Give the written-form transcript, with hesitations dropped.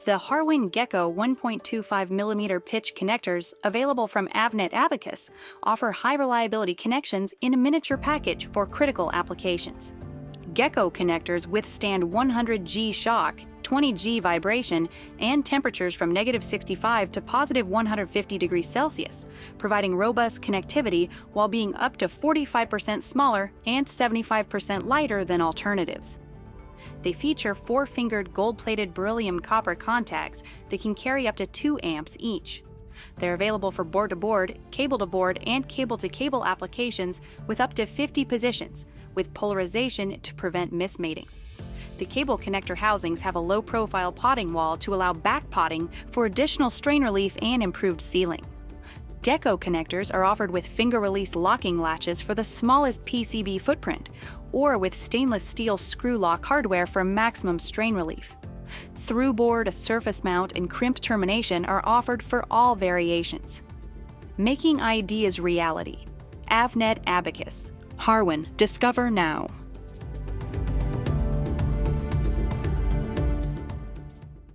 The Harwin Gecko 1.25mm pitch connectors, available from Avnet Abacus, offer high-reliability connections in a miniature package for critical applications. Gecko connectors withstand 100G shock, 20G vibration, and temperatures from -65 to +150 degrees Celsius, providing robust connectivity while being up to 45% smaller and 75% lighter than alternatives. They feature 4-fingered gold-plated beryllium copper contacts that can carry up to 2 amps each. They're available for board-to-board, cable-to-board, and cable-to-cable applications with up to 50 positions, with polarization to prevent mismating. The cable connector housings have a low-profile potting wall to allow back potting for additional strain relief and improved sealing. Gecko connectors are offered with finger-release locking latches for the smallest PCB footprint, or with stainless steel screw lock hardware for maximum strain relief. Through-board, surface mount, and crimp termination are offered for all variations. Making ideas reality. Avnet Abacus. Harwin, discover now.